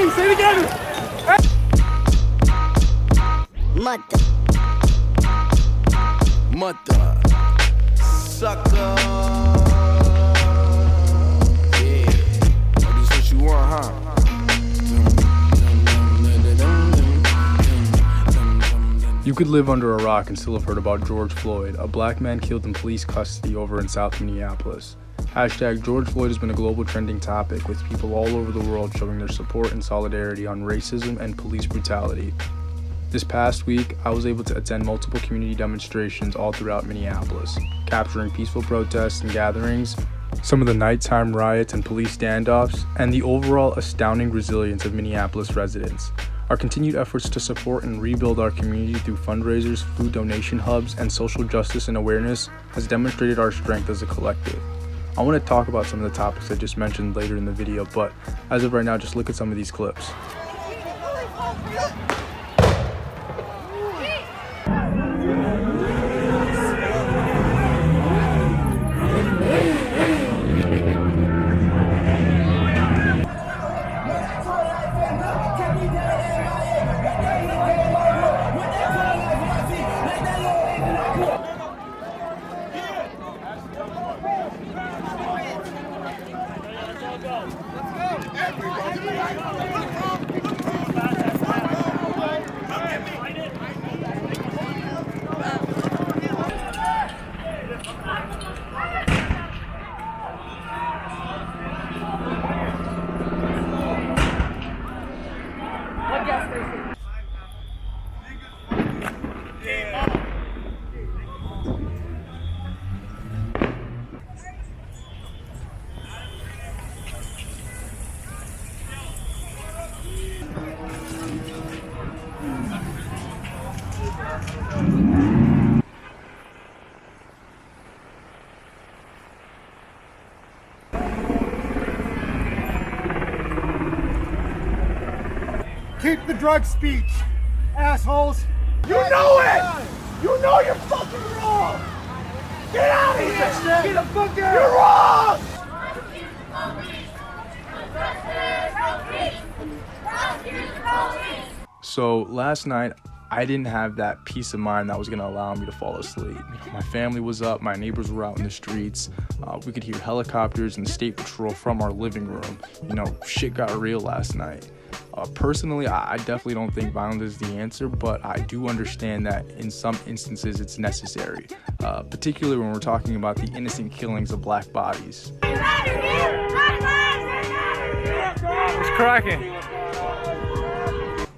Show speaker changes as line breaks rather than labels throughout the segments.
Hey, say it again.
Mother, sucker. Yeah, oh, this what you want, huh?
You could live under a rock and still have heard about George Floyd, a black man killed in police custody over in South Minneapolis. Hashtag George Floyd has been a global trending topic, with people all over the world showing their support and solidarity on racism and police brutality. This past week, I was able to attend multiple community demonstrations all throughout Minneapolis, capturing peaceful protests and gatherings, some of the nighttime riots and police standoffs, and the overall astounding resilience of Minneapolis residents. Our continued efforts to support and rebuild our community through fundraisers, food donation hubs, and social justice and awareness has demonstrated our strength as a collective. I want to talk about some of the topics I just mentioned later in the video, but as of right now, just look at some of these clips.
Keep the drug speech, assholes. You know it! You know you're fucking wrong! Get out of here! Get the fuck out! You're wrong!
So last night, I didn't have that peace of mind that was gonna allow me to fall asleep. My family was up, my neighbors were out in the streets. We could hear helicopters and state patrol from our living room. You know, shit got real last night. Personally, I definitely don't think violence is the answer, but I do understand that in some instances it's necessary, particularly when we're talking about the innocent killings of black bodies.
It's cracking.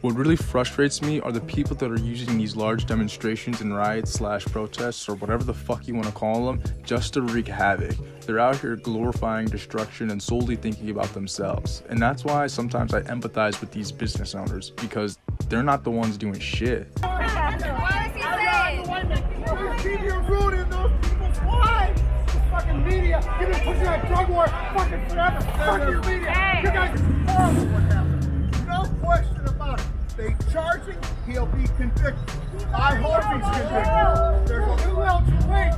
What really frustrates me are the people that are using these large demonstrations and riots / protests, or whatever the fuck you want to call them, just to wreak havoc. They're out here glorifying destruction and solely thinking about themselves. And that's why sometimes I empathize with these business owners, because they're not the ones doing shit.
What is he saying?
You're ruining those people's lives. The fucking media, you've been pushing that drug war fucking forever. Fuck your media. You guys are horrible what happened. No question about it. They charge him, he'll be convicted. I hope he's convicted. There's a little else to wait.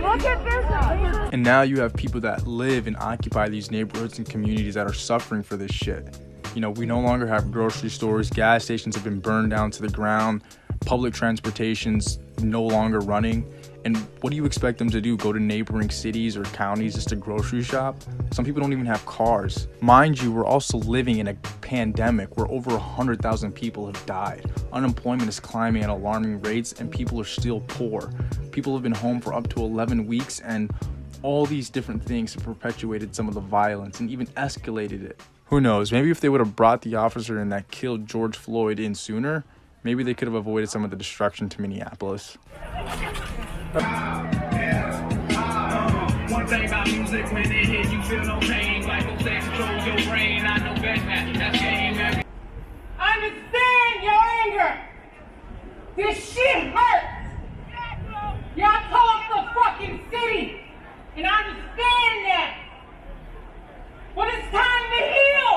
Look at this.
And now you have people that live and occupy these neighborhoods and communities that are suffering for this shit. You know, we no longer have grocery stores, gas stations have been burned down to the ground, public transportation's no longer running. And what do you expect them to do? Go to neighboring cities or counties just to grocery shop? Some people don't even have cars. Mind you, we're also living in a pandemic where over 100,000 people have died. Unemployment is climbing at alarming rates and people are still poor. People have been home for up to 11 weeks, and all these different things have perpetuated some of the violence and even escalated it. Who knows, maybe if they would have brought the officer in that killed George Floyd in sooner, maybe they could have avoided some of the destruction to Minneapolis.
One thing about music, when it hit, you feel no pain. Like no sex controls your brain. I know that's game.
Understand your anger. This shit hurts. Y'all tore up the fucking city, and I understand that. But it's time to heal.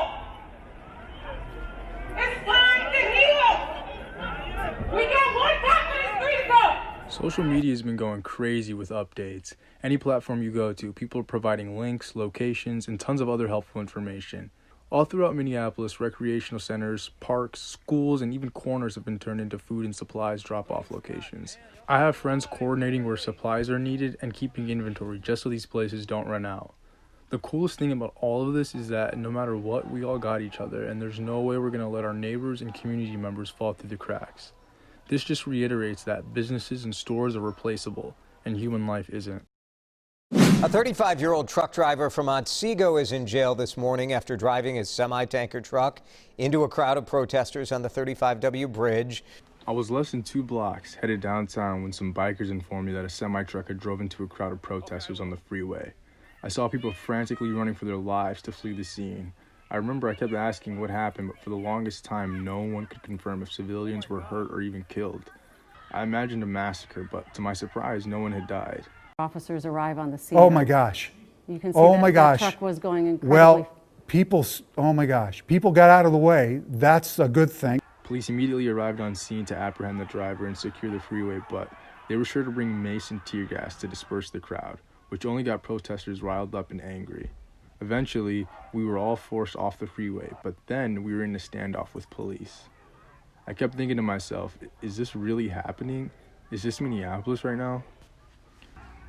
It's time to heal. We got one top of the street though.
Social media has been going crazy with updates. Any platform you go to, people are providing links, locations, and tons of other helpful information. All throughout Minneapolis, recreational centers, parks, schools, and even corners have been turned into food and supplies drop-off locations. I have friends coordinating where supplies are needed and keeping inventory just so these places don't run out. The coolest thing about all of this is that no matter what, we all got each other, and there's no way we're going to let our neighbors and community members fall through the cracks. This just reiterates that businesses and stores are replaceable, and human life isn't.
A 35-year-old truck driver from Otsego is in jail this morning after driving his semi-tanker truck into a crowd of protesters on the 35W bridge.
I was less than 2 blocks headed downtown when some bikers informed me that a semi-truck had drove into a crowd of protesters on the freeway. I saw people frantically running for their lives to flee the scene. I remember I kept asking what happened, but for the longest time, no one could confirm if civilians were hurt or even killed. I imagined a massacre, but to my surprise, no one had died.
Officers arrive on the scene.
Oh my gosh.
You can see
Oh
that
my
the
gosh.
truck was going incredibly.
Well, oh my gosh. People got out of the way. That's a good thing.
Police immediately arrived on scene to apprehend the driver and secure the freeway, but they were sure to bring mace and tear gas to disperse the crowd, which only got protesters riled up and angry. Eventually, we were all forced off the freeway, but then we were in a standoff with police. I kept thinking to myself, is this really happening? Is this Minneapolis right now?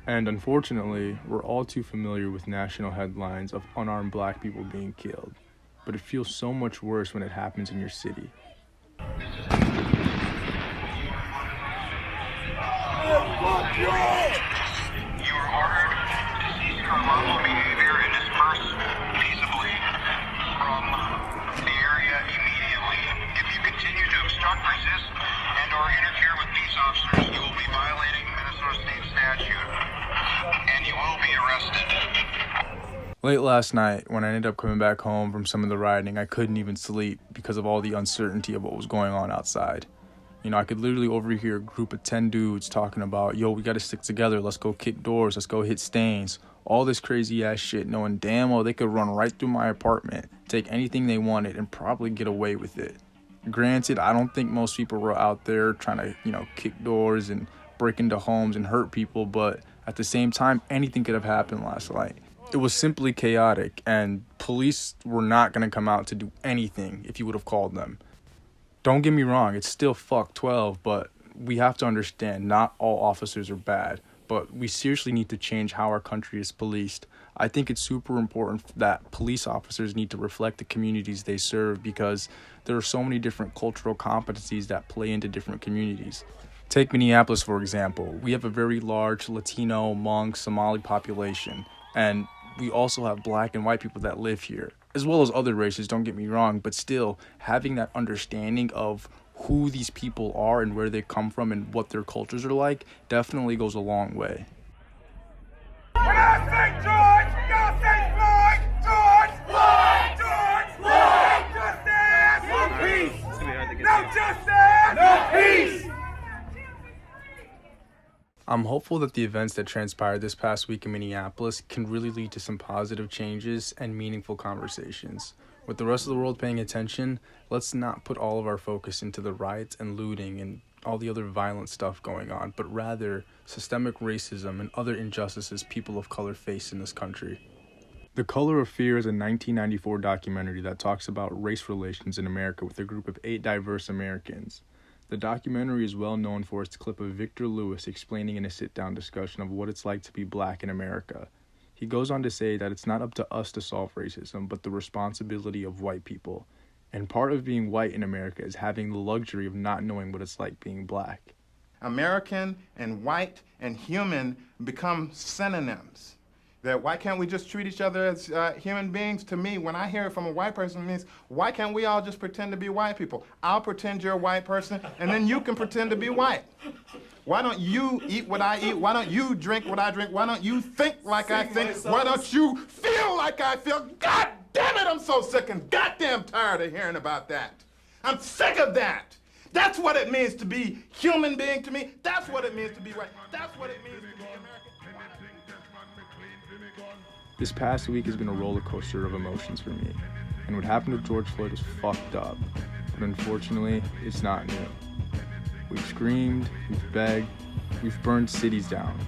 And unfortunately, we're all too familiar with national headlines of unarmed black people being killed. But it feels so much worse when it happens in your city.
You are ordered to cease your unlawful behavior and disperse peaceably from the area immediately. If you continue to obstruct, resist, and or interfere with peace officers, you will be violating Minnesota State statute, and you will be arrested.
Late last night, when I ended up coming back home from some of the rioting, I couldn't even sleep because of all the uncertainty of what was going on outside. You know, I could literally overhear a group of 10 dudes talking about, yo, we gotta stick together, let's go kick doors, let's go hit stains, all this crazy ass shit, knowing damn well they could run right through my apartment, take anything they wanted, and probably get away with it. Granted, I don't think most people were out there trying to, kick doors and break into homes and hurt people, but at the same time, anything could have happened last night. It was simply chaotic, and police were not going to come out to do anything if you would have called them. Don't get me wrong, it's still fuck 12, but we have to understand not all officers are bad, but we seriously need to change how our country is policed. I think it's super important that police officers need to reflect the communities they serve because there are so many different cultural competencies that play into different communities. Take Minneapolis, for example. We have a very large Latino, Hmong, Somali population, and we also have black and white people that live here, as well as other races, don't get me wrong, but still having that understanding of who these people are and where they come from and what their cultures are like definitely goes a long way.
When I say George, y'all say Floyd! George! Floyd! George! Floyd! Justice! No peace! No justice! No peace!
I'm hopeful that the events that transpired this past week in Minneapolis can really lead to some positive changes and meaningful conversations. With the rest of the world paying attention, let's not put all of our focus into the riots and looting and all the other violent stuff going on, but rather systemic racism and other injustices people of color face in this country. The Color of Fear is a 1994 documentary that talks about race relations in America with a group of 8 diverse Americans. The documentary is well known for its clip of Victor Lewis explaining in a sit-down discussion of what it's like to be black in America. He goes on to say that it's not up to us to solve racism, but the responsibility of white people. And part of being white in America is having the luxury of not knowing what it's like being black.
American and white and human become synonyms. That why can't we just treat each other as human beings? To me, when I hear it from a white person, it means, why can't we all just pretend to be white people? I'll pretend you're a white person, and then you can pretend to be white. Why don't you eat what I eat? Why don't you drink what I drink? Why don't you think like I think? Why don't you feel like I feel? God damn it, I'm so sick and goddamn tired of hearing about that. I'm sick of that. That's what it means to be human being to me. That's what it means to be white. That's what it means to be American.
This past week has been a roller coaster of emotions for me, and what happened to George Floyd was fucked up, but unfortunately, it's not new. We've screamed, we've begged, We've burned cities down.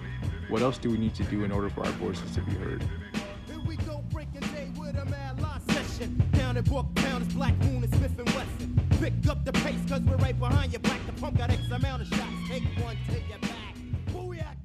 What else do we need to do in order for our voices to be heard?
Here we go, breaking day with a mad law session. Down in Brook Town, it's Black Moon and Smith and Wesson. Pick up the pace, cause we're right behind you. Black the pump got X amount of shots. Take one, take your back. Booyah!